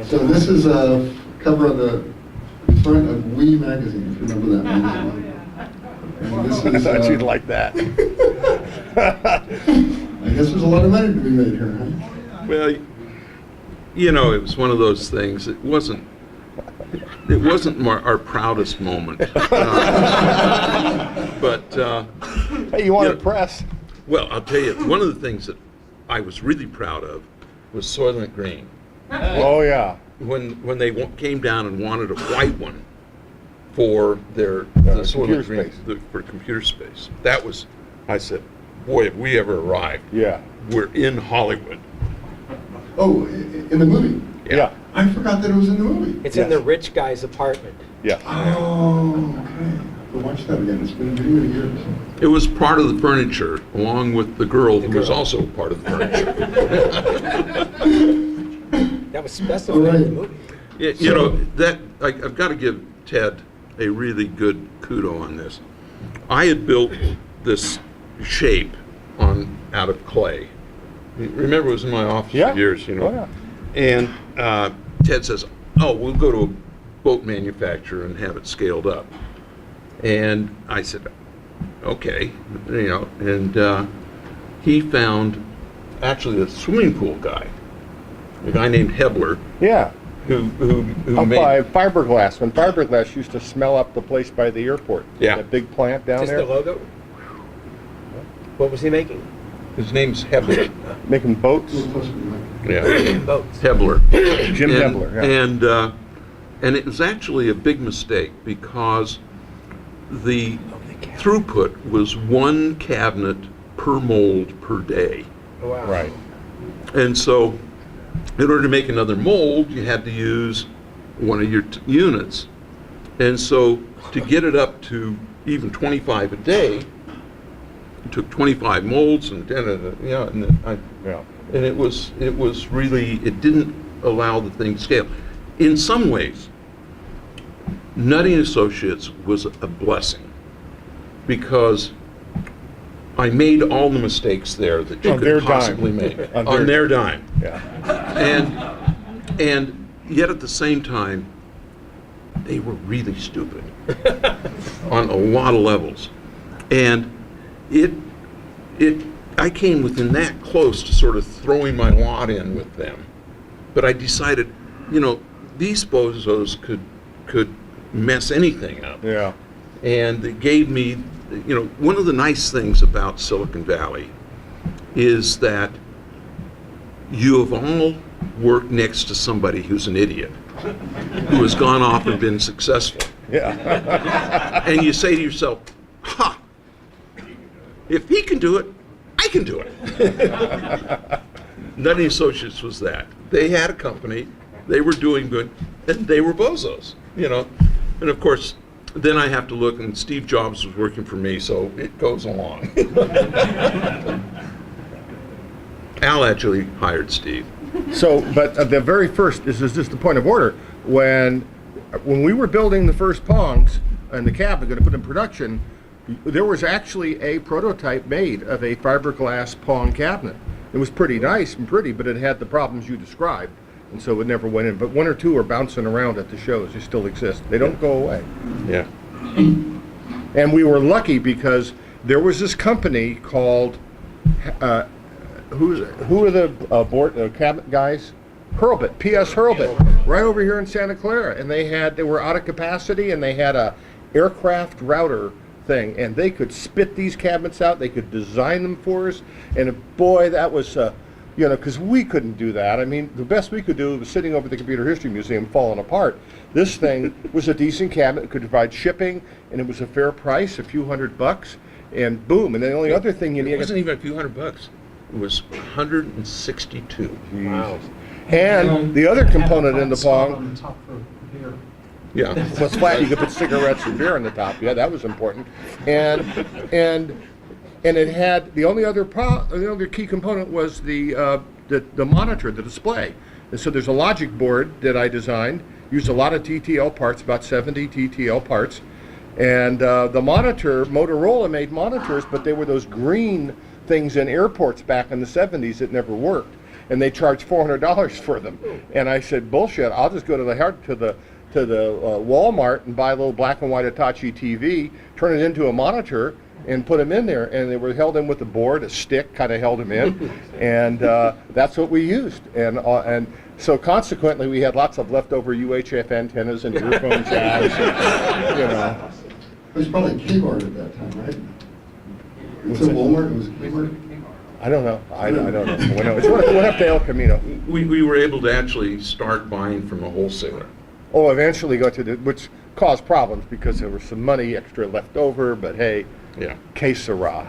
So this is a cover on the front of Wee magazine, if you remember that magazine. And this I is, thought you'd like that. I guess there's a lot of money to be made here, huh? Well, you know, it was one of those things. It wasn't our proudest moment. But Hey, you wanted Yeah. press? well, I'll tell you, one of the things that I was really proud of was Soylent Green. Oh, yeah. When they came down and wanted a white one for the computer Soylent Green space. for computer space. That was, I said, boy, have we ever arrived. Yeah. We're in Hollywood. Oh, in the movie? Yeah. I forgot that it was in the movie. It's in the rich guy's apartment. Yeah. Oh, okay. I'll watch that again. It's been many, many years. It was part of the furniture, along with the girl who was also part of the furniture. That was specified in the movie. You know, that I've got to give Ted a really good kudo on this. I had built this shape out of clay. Remember, it was in my office Yeah. for years, you know. Oh, yeah. And Ted says, "Oh, we'll go to a boat manufacturer and have it scaled up." And I said, "Okay," you know. And he found actually a swimming pool guy, a guy named Hebler, Yeah. who Up made. by fiberglass, when fiberglass used to smell up the place by the airport. Yeah. That big plant down Just there. the logo? What was he making? His name's Hebler. Making boats. Yeah, Boats. Hebler. Jim And- Hebler, yeah. And it was actually a big mistake because the throughput was one cabinet per mold per day. Oh, wow. Right. And so in order to make another mold, you had to use one of your units. And so to get it up to even 25 a day, it took 25 molds and yeah, Yeah. and it was really, it didn't allow the thing to scale. In some ways, Nutting Associates was a blessing because I made all the mistakes there that you On their could dime. possibly make On on their- their dime. Yeah. And yet at the same time, they were really stupid on a lot of levels. And I came within that close to sort of throwing my lot in with them. But I decided, you know, these bozos could mess anything up. Yeah. And it gave me, you know, one of the nice things about Silicon Valley is that you have all worked next to somebody who's an idiot, who has gone off and been successful. Yeah. And you say to yourself, ha, if he can do it, I can do it. Nutting Associates was that. They had a company, they were doing good, and they were bozos, you know. And of course, then I have to look, and Steve Jobs was working for me, so it goes along. Al actually hired Steve. So, but the very first, this is just a point of order, when we were building the first Pongs and the cabinet going to put in production, there was actually a prototype made of a fiberglass Pong cabinet. It was pretty nice and pretty, but it had the problems you described, and so it never went in. But one or two are bouncing around at the shows. They still exist. They don't go away. Yeah. And we were lucky because there was this company called, who are the board cabinet guys? Hurlbut, P.S. Hurlbut, right over here in Santa Clara. And they were out of capacity, and they had a aircraft router thing, and they could spit these cabinets out. They could design them for us, and boy, that was, you know, because we couldn't do that. I mean, the best we could do was sitting over at the Computer History Museum falling apart. This thing was a decent cabinet. It could provide shipping, and it was a fair price, a few $100, and boom. And the only other thing you It need. wasn't even a few $100. It was 162. Wow. And the other component in the Spot Pong on the top for beer. Yeah. was flat. You could put cigarettes and beer on the top. Yeah, that was important. And it had the only other key component was the monitor, the display. And so there's a logic board that I designed. Used a lot of TTL parts, about 70 TTL parts. And the monitor, Motorola made monitors, but they were those green things in airports back in the 70s that never worked. and they charged $400 for them. And I said, bullshit, I'll just go to the Walmart and buy a little black and white Hitachi TV, turn it into a monitor, and put them in there. And they were held in with a board, a stick kind of held them in, and that's what we used. And so consequently, we had lots of leftover UHF antennas and earphone jabs, you know. It was probably Kmart at that time, right? It's a Walmart, it was Kmart? I don't know. I don't know. Went up to El Camino. We were able to actually start buying from a wholesaler. Oh, eventually got to which caused problems because there was some money extra left over, but hey, Yeah. que sera.